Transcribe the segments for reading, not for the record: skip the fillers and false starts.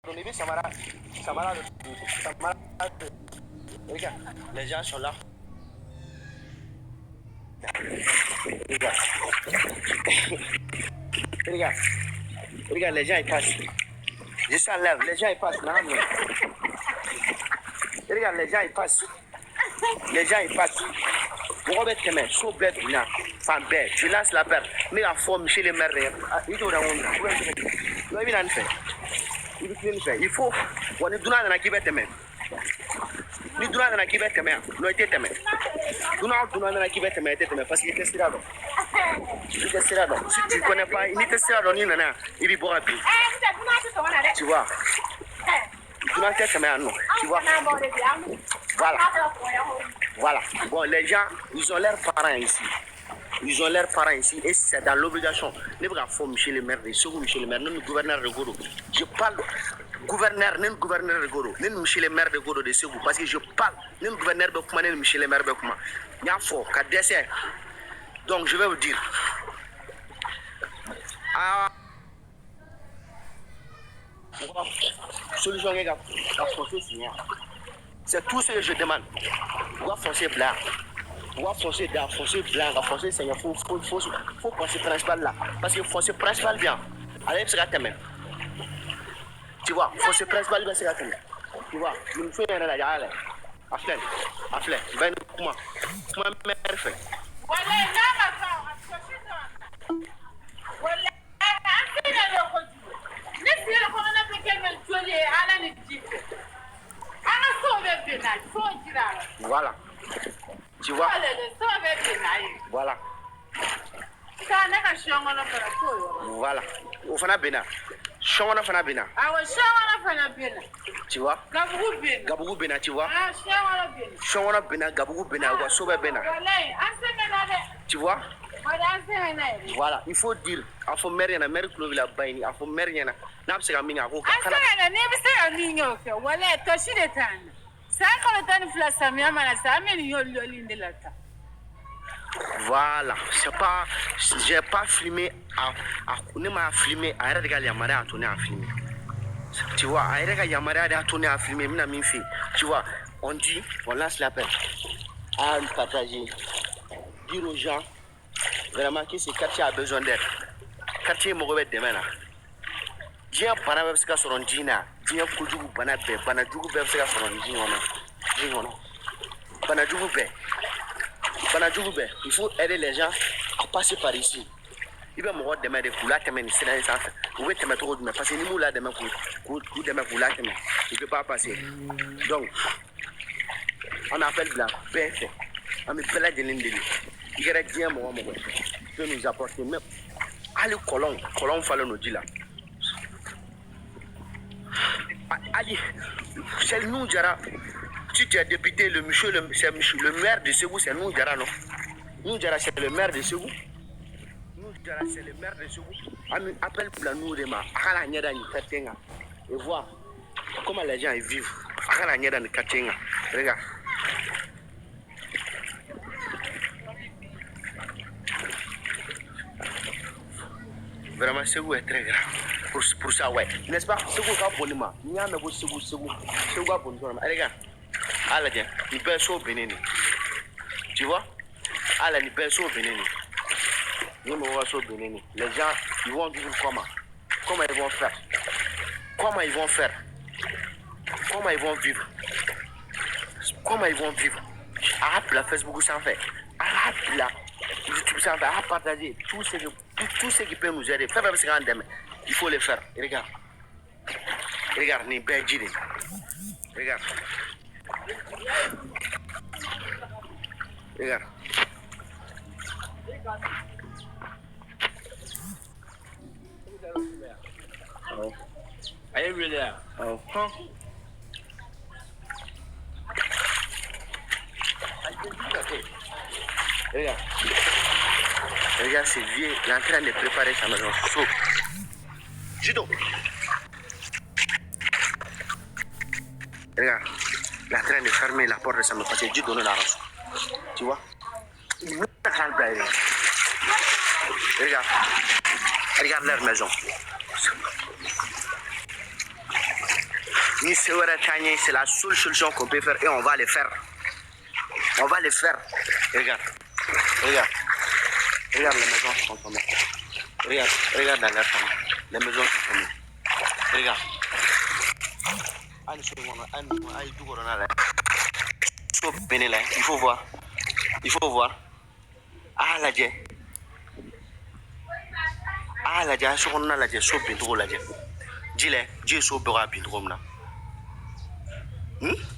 Regarde, les gens sont là. Regarde. Regarde, les gens ils passent. Je s'enlève, les gens ils passent. Non, mais... Regarde, les gens ils passent. Les gens ils passent. Vous bête mais so bête là. Fan bête. Tu lances la paire. Mais la forme chez les mères. Il doit il faut. On est dans la kibette mais. Ni duna nana k'i bɛ tɛmɛ yan non i tɛ tɛmɛ duna nana k'i bɛ tɛmɛ i tɛ tɛmɛ parce que i tɛ sira dɔn i tɛ sira dɔn si tu connais pas n'i tɛ sira dɔn n'i nana yan i b'i bɔ ka bin tu vois duna tɛ tɛmɛ yan nɔ tu vois voilà bon les gens ils ont leurs parents ici et c'est dans l'obligation ne bɛ ka fɔ monsieur le maire de Segu monsieur le maire ne gouverneur de Godo je parle gouverneur de Godo ne monsieur le maire de Godo de Segu parce que je parle ne gouverneur bɛ kuma ne monsieur le maire bɛ kuma n y'a fɔ ka dɛsɛ donc je vais vous dire solution kɛ ka foncer signer c'est tout ce que je demande u ka foncer bila on va foncer blanc, on va foncer seigneur, faut penser principal là. Parce que foncer principal bien. Allez, c'est la thème. Tu vois, foncer principal bien, c'est la thème. Tu vois, nous faisons un là, allez. Aflène, ben comment mère fait. Voilà, tu vois? Voilà. Voilà. Au fana bena. Shongona fana bena. Tu vois? Gabugu bena, tu vois? Shongona bena, Gabugu bena, ou sobe bena. Tu vois? Voilà, il faut dire, il faut mère yana mère Clovis la baini, il faut mère yana. N'a pas se caminga ko. Voilà, c'est pas, j'ai pas filmé ne m'a filmé à regarder la marée à tourner à filmer. Tu vois, à regarder la marée à tourner à filmer, tu vois, on dit, on lance l'appel à partager, dire aux gens vraiment que ce quartier a besoin d'aide. Quartier Mogobet demain là. Dia bana bɛ se ka sɔrɔ njin na diɲɛ kojugu bana jugu bɛɛ bɛ se ka sɔrɔ njin kɔnɔ bana jugu bɛɛ il faut aider les gens à passer par ici i bɛ mɔgɔ dɛmɛ de k'u latɛmɛ nin sira in sanfɛ u bɛ tɛmɛ cogo jumɛn parce que ni m'u ladɛmɛ k'u dɛmɛ k'u latɛmɛ il peut pas passer donc on appelle bila bɛɛ fɛ an bɛ bɛɛ lajɛlen deli i kɛra diɲɛ mɔgɔ peut nous apporter même hali kɔlɔn falen no ji la Ali, c'est nous Jara. Si tu es député, le maire de Ségou, c'est nous Jara, non? Nous Jara, c'est le maire de Ségou. Nous Jara, c'est le maire de Ségou. Appelle pour la nous Rema. Et voir comment les gens vivent. Regarde. Vraiment, Ségou est très grave. Pour ça, ouais. N'est-ce pas? Ségou va bonnement. Il y a un peu Ségou va bonnement. Allez, gars. Allez, il peut être bénéni. Tu vois? Allez, il peut être bénéni. Les gens, ils vont vivre comment? Comment ils vont faire? Comment ils vont faire? Comment ils vont vivre? Comment ils vont vivre? Arrête la Facebook sans faire. Arrête la YouTube sans faire. Arrête partager tout ce qui peut nous aider. Fais pas ce qu'on aime. Il faut le faire. Regarde. Regarde, ni Benjiri. Regarde. Regarde. Oh. Are you really there? Oh. Huh? Regarde. Regarde, c'est vieux. Il est en train de préparer sa maison. Sauf. Judo. Regarde, il est en train de fermer la porte de sa maison parce que Judo ne la rase. Tu vois? Il met la grande blague. Regarde. Regarde leur maison. Ni Tanya, c'est la seule solution qu'on peut faire et on va le faire. On va le faire. Regarde. Regarde. Regarde les maisons sont tombées. Regarde. Regarde dans la famille. Les maisons sont tombées. Regarde. Il faut voir. Il faut voir. Ah la dieu. Ah la dieu. On a la dieu. So bintou la dieu. Dis-le. Dieu so bera bintou na.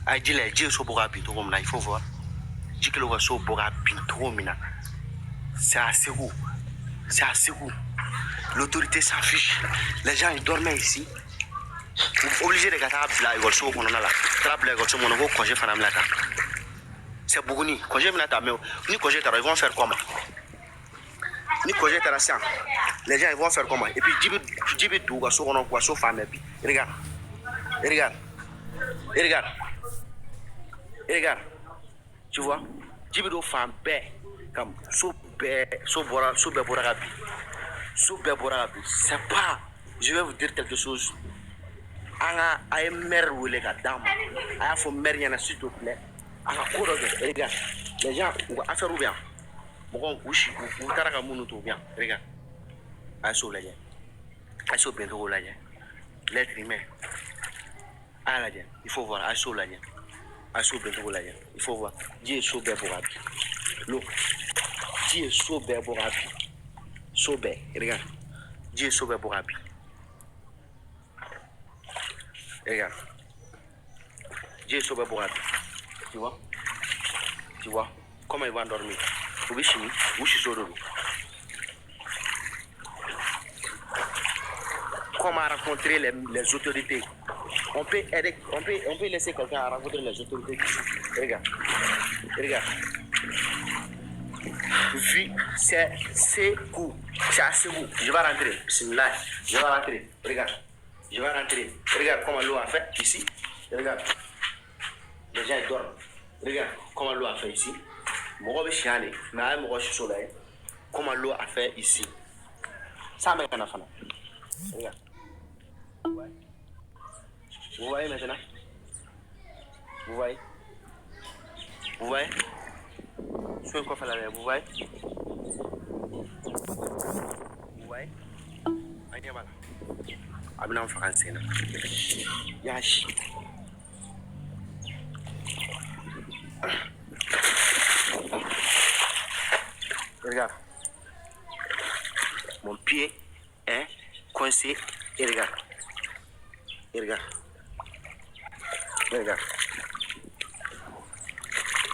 Ah dis-le. Dieu so bera bintou na. Il faut voir. Dis que le va so bera bintou na. C'est assez goût. C'est assez goût. L'autorité s'en fiche. Les gens ils dormaient ici. Obligé de gâter la école sur mon ala. Trap la école sur mon nouveau congé fanam lata. C'est Bougouni. Congé minata mais ni congé ils vont faire comment? Ni congé terrassant. Les gens ils vont faire comment? Et puis Djibi Douga sur on quoi sur femme puis. Regarde. Regarde. Regarde. Regarde. Tu vois? Djibi Douga femme bé comme c'est pas, je vais vous dire quelque chose. Anga ay mer wule ka dama. Aya fo mer yana s'il te plaît. Anga koro de regarde. Les gens ou affaire ou bien. Bon ushi ou taraka munu to bien. Regarde. Aso la yen. Aso bento la yen. L'être humain. Ah la yen. Il faut voir aso la yen. Aso bento la yen. Il faut voir. Dieu so be borabi. L'eau. Dieu so be borabi. So be. Regarde. Dieu so be borabi. Regarde. Dieu sauve pour rapide. Tu vois? Tu vois? Comment il va endormir? Vous voyez chimie? Où je suis sur le loup. Comment rencontrer les autorités? On peut aider, on peut laisser quelqu'un à rencontrer les autorités. Regarde. Regarde. Vu, c'est cool. C'est assez cool. Je vais rentrer. Bismillah. Je vais rentrer. Regarde. Je vais rentrer. Regarde comment l'eau a fait ici. Regarde. Les gens dorment. Regarde comment l'eau a fait ici. Comment l'eau a fait ici. Ça m'a fait. Regarde. Vous voyez maintenant? Vous voyez? Vous voyez? Je vais faire la vous voyez? Vous voyez? Abinam français na yashi regarde mon pied est coincé et regarde regarde regarde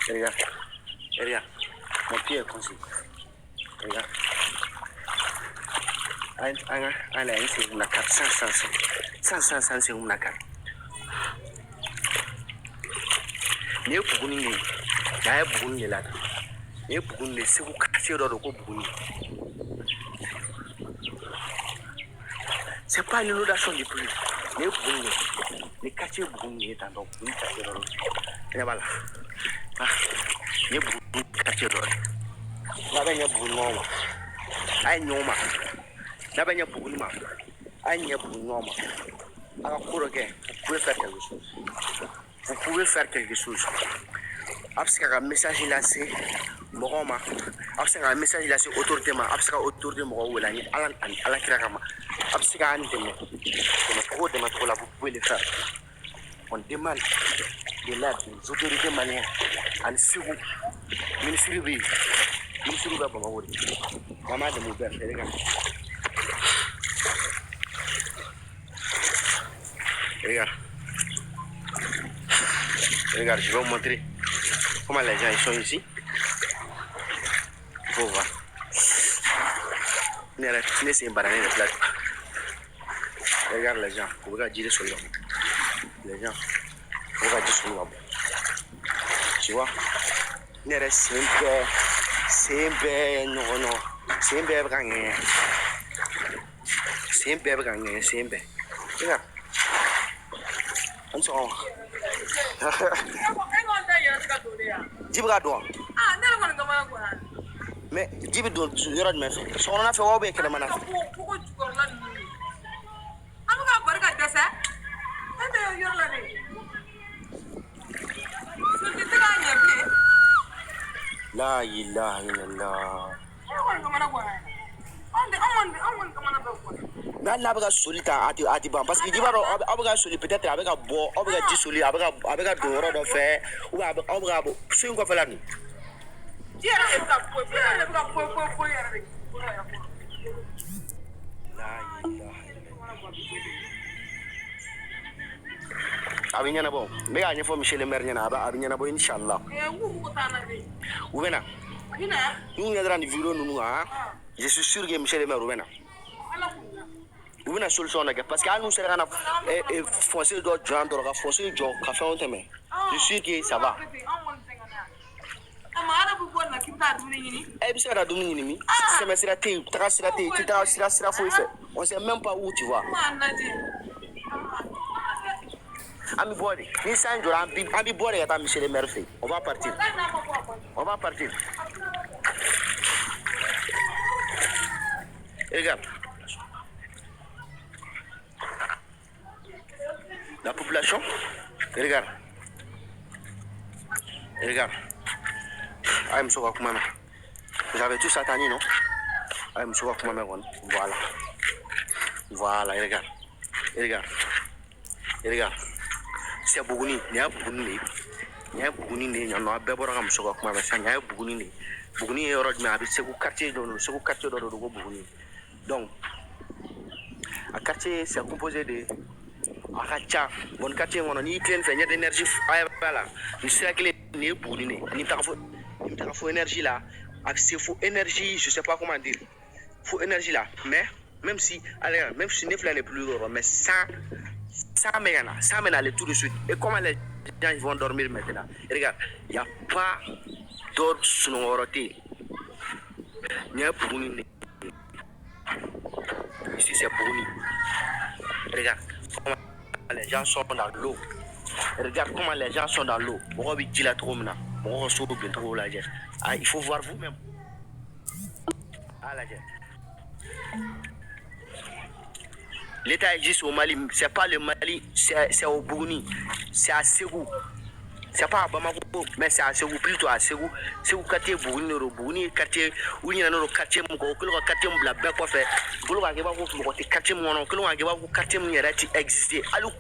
regarde regarde mon pied est coincé regarde ala ese una kat sans una kat ne buguni ne ya buguni la ne buguni ne se ku kase do ko buguni c'est pas l'inondation du pluie ne buguni ne kase buguni ta do buguni kase do ne bala ne buguni kase do la ba ne buguni no ay nyoma N'abanya Pougouma, Agnès Pougouma, alors pour le vous pouvez faire quelque chose. Vous pouvez faire quelque chose. Après un message lancé, Moroma, après un message lancé autorité, après autorité Morowelani, à la Kirakama, après un démon, vous pouvez le faire. On demande de l'aide des autorités maliennes, en Sirou, ministre de Bamawori, Maman de Moubert, les gars. Regarde. Regarde, je vais vous montrer comment les gens ils sont ici. Il faut voir. C'est une banane de plate. Regarde les gens. Vous regardez dire sur l'homme. Les gens. Vous regardez sur l'homme. Tu vois? C'est un peu. Non. C'est un peu gagné. C'est un peu gagné. C'est un peu. Regarde. Ansong. Djibi ka don. Ah, ne ko ngama ko. Mais Djibi don yoro me fe. So na fe wo be kele mana. Ko jukor la ni. Am ka barka dessa. Ande yoro la ni. La ilaha illallah. N'a bɛ ka soli ta a tɛ ban parce que i b'a dɔn aw bɛ ka soli peut-être a bɛ ka bɔ aw bɛ ka ji soli a bɛ ka don yɔrɔ dɔ fɛ ou bien aw bɛ ka bɔ so in kɔfɛla nin. Ji yɛrɛ de bɛ ka poyi poyi yɛrɛ bɛ ka poyi poyi poyi yɛrɛ de. A bɛ ɲɛnabɔ n bɛ k'a ɲɛfɔ monsieur le maire ɲɛna a bɛ ɲɛnabɔ inchallah. U bɛ na n'u ɲɛ dara nin vidéo ninnu kan je suis sûr que monsieur le maire u bɛ na. U bɛna solution lajɛ parce que hali n'u sera ka na fossé dɔ jɔ yan dɔrɔn ka fossé jɔ ka fɛnw tɛmɛ je suis sûr que ça va. E bɛ se ka taa dumuni ɲini min tɛmɛ sira tɛ yen taga sira tɛ yen i tɛ taga sira foyi fɛ on sait même pas où tu vas. An bɛ bɔ de ni san jɔra an bɛ bɔ de ka taa monsieur le maire fɛ yen on va partir regarde. La population, regarde. Aïe, monsieur Wakumana. Vous avez tous attendu, non? Aïe, monsieur Wakumana, voilà, regarde. C'est Bougouni, il y a Bougouni, il y a monsieur Wakumana, il y a Bougouni. Bougouni est hors de ma vie, c'est au quartier de Bougouni. Donc, un quartier, c'est composé de. Akacha bon quartier ngono ni plein fait d'énergie ay bala ni cercle ni boudi ni ta fo énergie là c'est faux énergie je sais pas comment dire faux énergie là mais même si neuf là n'est plus gros mais ça mène aller tout de suite et comment les gens ils vont dormir maintenant et regarde il y a pas d'ordre sonorité ni boudi ici c'est boudi regarde les gens sont dans l'eau. Regarde comment les gens sont dans l'eau. Il faut voir vous-même. L'État existe au Mali. C'est pas le Mali, c'est au Bouni. C'est à Ségou. C'est pas à Bamako, mais c'est à Ségou, plutôt à Ségou. Ségou quartier Bouni, quartier où il y a un quartier le quartier Blabé quoi faire. Vous le voyez pas vous quartier mon que l'on a vous quartier mon exister. Allez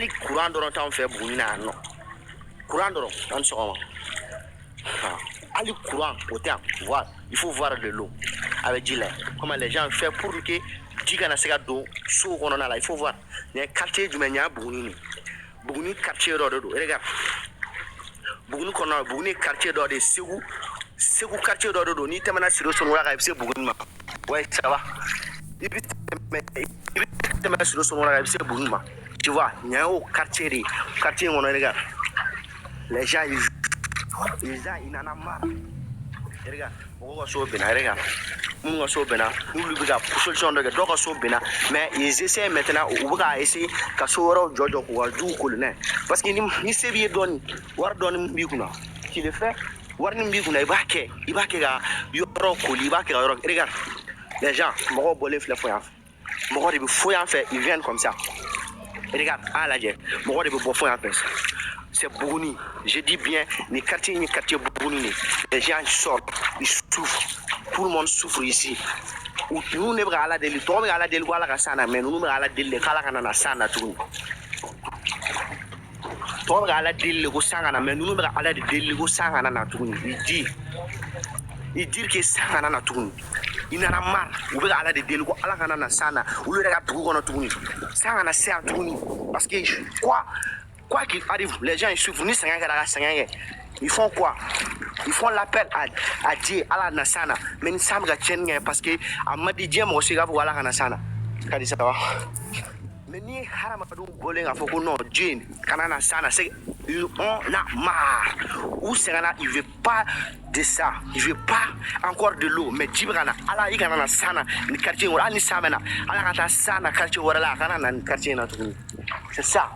courant dans le temps fait Bouni non. Courant dans le temps. Allez courant au temps. Voilà, il faut voir de l'eau avec du lait. Comment les gens font pour que Digana Sega d'eau sous on a là, il faut voir. Il y a un quartier du Mania Bouni. Bougni quartier d'ordre, regarde. Bougni quartier d'ordre, Ségou quartier d'ordre, ni t'es maintenant sur le son, c'est Bougni. Ouais, ça va. Il t'es maintenant sur le son, c'est Bougni. Tu vois, il y a un quartier, on regarde. Les gens, ils en ont marre. Regarde, on va sauver, regarde. On va sauver, nous lui avons solution de drogue sauver, mais ils essaient maintenant, on va essayer qu'à sauver Jojo ou à du colonel. Parce qu'il n'y sait bien donner, voir donner Biguna. Qui le fait, voir Biguna, il va qu'il y a Yoro Koli, il va qu'il y a regarde. Les gens, mon bolé fouillant. Mon de fouillant fait, ils viennent comme ça. Regarde, à la guerre, mon de fouillant fait. C'est Bouni. Je dis bien, les quartiers Bouni. Les gens sortent, ils souffrent. Tout le monde souffre ici. Nous ne sommes pas de l'île, nous sommes de l'île, mais nous sommes pas de l'île, nous sommes de l'île. Nous sommes de l'île, mais nous sommes de l'île. Il dit que ça n'a pas tout. Il en a marre. Vous voulez aller de l'île, Allah n'a sana. Vous voulez aller tout qu'on tout. Ça n'a pas tout. Parce que quoi qu'il arrive, les gens ils souffrent. Ils font quoi? Ils font l'appel à Dieu, à la Nasana. Mais ils ne savent pas parce que à Madidjem aussi, voilà la Nasana. Qu'est-ce que ça va? Mais ni Haramadou Bolé a fait non, Dieu, Kanana Sana, c'est on a marre. Ou c'est là, il veut pas de ça, il veut pas encore de l'eau. Mais Djibrana, Allah, il y a Sana, le quartier, on a ni Samena, Allah a Sana, quartier, voilà, Kanana, quartier, c'est ça.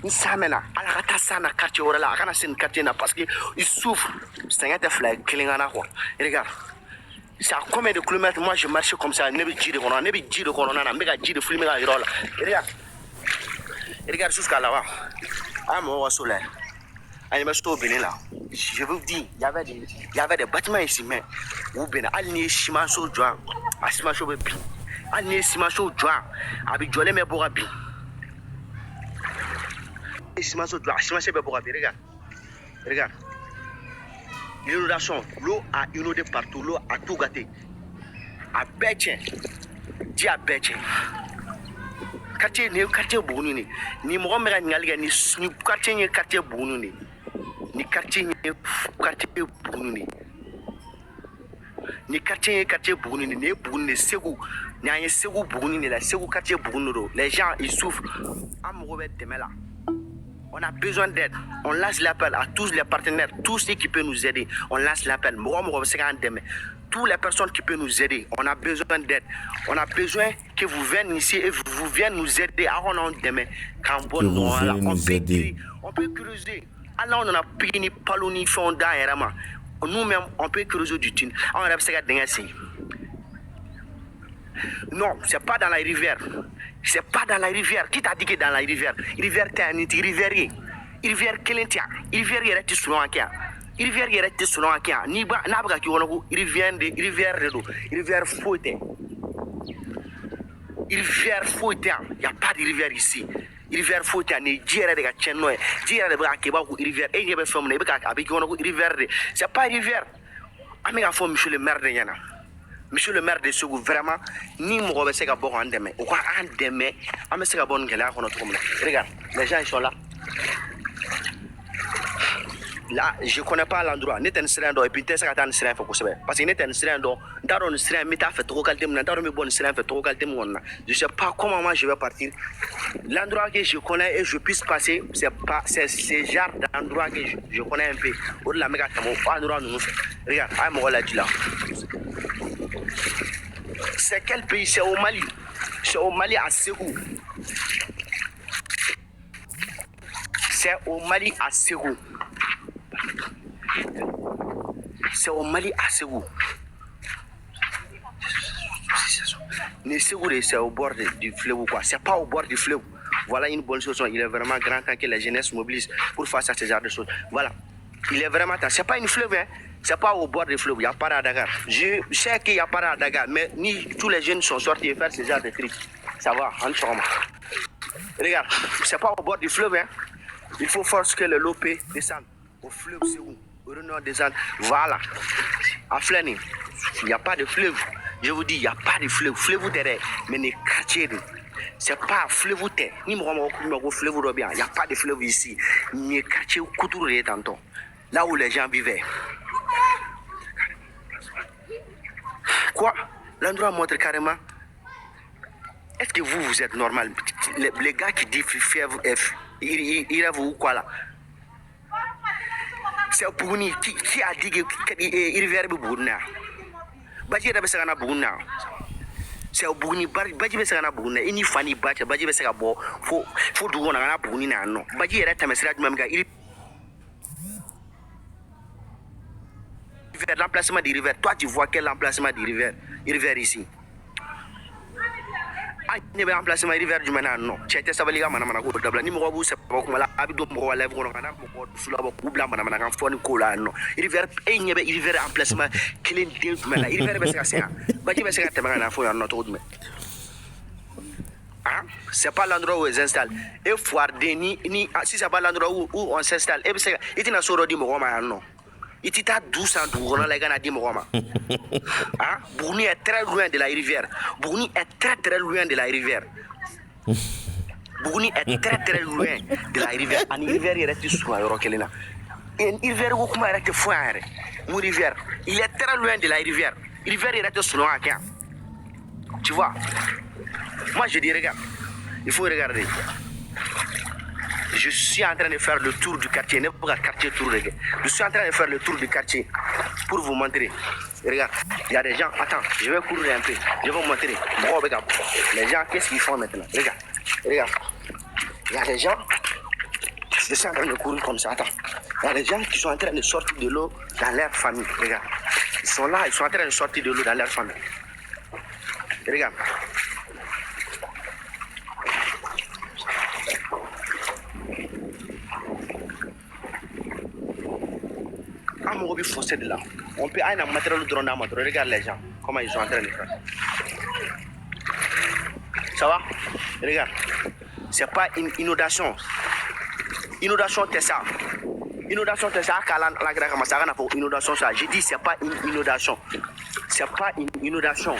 Ni Samena, Allah a Sana, quartier, voilà, Kanana, c'est une quartier, parce qu'ils souffrent. C'est un flag, Kilingana, regarde. C'est à combien de kilomètres moi je marche comme ça, ne me dis de corona, ne me dis de corona, ne me dis de filmer la irola. Regarde jusqu'à là-bas. Ah, mon roi solaire. Ah, il m'a sauvé là. je vous dis, il y avait des bâtiments ici, mais où bien, alni simaso joa, asimaso bebi, alni simaso joa, abi jolé me borabi. Simaso joa, simaso be borabi, regarde. L'inondation, l'eau a inondé partout, l'eau a tout gâté. À Bétien, dis à Bétien. Quartier Bounini, ni Mohamed Ngalga, ni quartier Bounini, ni quartier Bounini, ni quartier Bounini, ni Bounini, Segou, ni Segou Bounini, la Segou quartier Bounuro. Les gens, ils souffrent. Amoureux de là. On a besoin d'aide. On lance l'appel à tous les partenaires, tous ceux qui peuvent nous aider. On lance l'appel. Toutes les personnes qui peuvent nous aider, on a besoin d'aide. On a besoin que vous veniez ici et vous venez nous aider. On peut creuser. Alors on a pris paloni fonda erama. Nous-mêmes, on peut creuser du tin. On a besoin d'aide. Non, c'est pas dans la rivière. C'est pas dans la rivière. Qui t'a dit que dans la rivière? Rivière t'es un rivière. Rivière Kelentia. Rivière y est sur l'enquête. Rivière y est sur l'enquête. Ni ba n'abra qui on a rivière de l'eau. Rivière Fouette. Rivière Fouette. Il n'y a pas de rivière ici. Rivière Fouette. Ni dire de Gacheno. Dire de Brakeba ou rivière. Et il y avait fait mon avec on a rivière. C'est pas rivière. Amiga fo monsieur le maire de Yana. Monsieur le maire de Ségou, vraiment, ni mon robot s'est bon en demain. Ou quoi en demain, on me s'est bon galère qu'on a trouvé. Regarde, les gens ils sont là. Là, je ne connais pas l'endroit. N'est un siren et puis t'es ça un siren pour que parce que n'est un siren d'or, dans un siren, mais t'as fait trop calme, dans un bon siren fait trop calme. Je ne sais pas comment moi je vais partir. L'endroit que je connais et je puisse passer, c'est ce genre d'endroit que je connais un peu. Au de la méga camo, endroit nous fait. Regarde, ah mon là là. C'est quel pays? C'est au Mali. C'est au Mali à Ségou. C'est au Mali à Ségou. C'est au Mali à Ségou. Mais Ségou, c'est au bord du fleuve ou quoi? C'est pas au bord du fleuve. Voilà une bonne chose. Il est vraiment grand temps que la jeunesse mobilise pour faire ça, ce genre de choses. Voilà. Il est vraiment temps. C'est pas une fleuve, hein. C'est pas au bord du fleuve. Il n'y a pas à Dakar. Je sais qu'il n'y a pas à Dakar, mais ni tous les jeunes sont sortis faire ce genre de trucs. Ça va, en forme. Regarde, c'est pas au bord du fleuve, hein. Il faut force que le lopé descende au fleuve Ségou. Au nord descend. Voilà. À Flaning, il n'y a pas de fleuve. Je vous dis, il n'y a pas de fleuve. Fleuve terre, mais les quartiers. C'est pas fleuve terre. Ni moi, fleuve robien. Il n'y a pas de fleuve ici. Les quartiers couture tantôt. Là où les gens vivaient. Quoi? L'endroit montre carrément. Est-ce que vous êtes normal? Les gars qui disent fièvre, il rêve ou quoi là? C'est pour nous qui a dit qu'il rivière Bourna. Badji est à Bourna. C'est au Bourni, Badji est à Bourna. Il n'y a pas de Badji, Badji est à Bourna. Faut du on a Bourna. Non. Badji est à Messrad même gars. Il fait l'emplacement du rivière. Toi, tu vois quel emplacement du rivière? Rivière ici. Il y a un emplacement rivière du maintenant. Non. Tu étais savali à Manamana ou Dabla. Ni Morobu, c'est pas comme la Abidou Moroa lèvre, on a sous la boue blanc, Manamana, Fon Cola. Non. Rivière, il y avait rivière emplacement qui est du maintenant. Rivière Bessassia. Badji Bessassia, Tamana, for notre autre. C'est pas l'endroit où ils s'installent. Et foire ni si c'est pas l'endroit où on s'installe. Et c'est il n'a pas dit Moroma non. Il était à 1200 on a les gars dit Moroma. Bourni est très loin de la rivière. Bourni est très loin de la rivière. Bourni est très loin de la rivière. Une rivière il reste sur la Rokelina. Une rivière où comment reste foire. Une rivière. Il est très loin de la rivière. Une rivière il reste sur la Rokelina. Tu vois? Moi je dis regarde. Il faut regarder. Je suis en train de faire le tour du quartier, ne pas quartier tour. Je suis en train de faire le tour du quartier pour vous montrer. Regarde, il y a des gens. Attends, je vais courir un peu. Je vais vous montrer. Les gens, qu'est-ce qu'ils font maintenant? Regarde. Il y a des gens. Je suis en train de courir comme ça. Attends. Il y a des gens qui sont en train de sortir de l'eau dans leur famille. Regarde. Ils sont là, ils sont en train de sortir de l'eau dans leur famille. Regarde. Mobi forcé de là. On peut aller dans le matériel de drone. Regarde les gens, comment ils sont en train de faire. Ça va? Regarde. C'est pas une inondation. Inondation, c'est ça. Inondation, c'est ça. Inondation, ça. J'ai dit, c'est pas une inondation. C'est pas une inondation.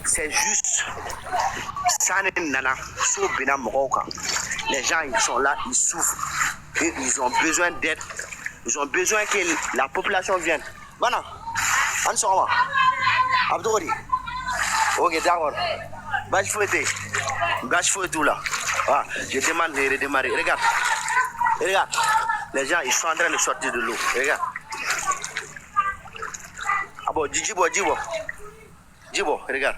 C'est juste. Les gens, ils sont là, ils souffrent. Et ils ont besoin d'aide. Ils ont besoin que la population vienne. Voilà. On s'en va. Abdouri. Ok, d'accord. Bâche fouetté. Bâche fouetté tout là. Ah, je demande de redémarrer. Regarde. Regarde. Les gens, ils sont en train de sortir de l'eau. Regarde. Ah bon, Djibo, regarde.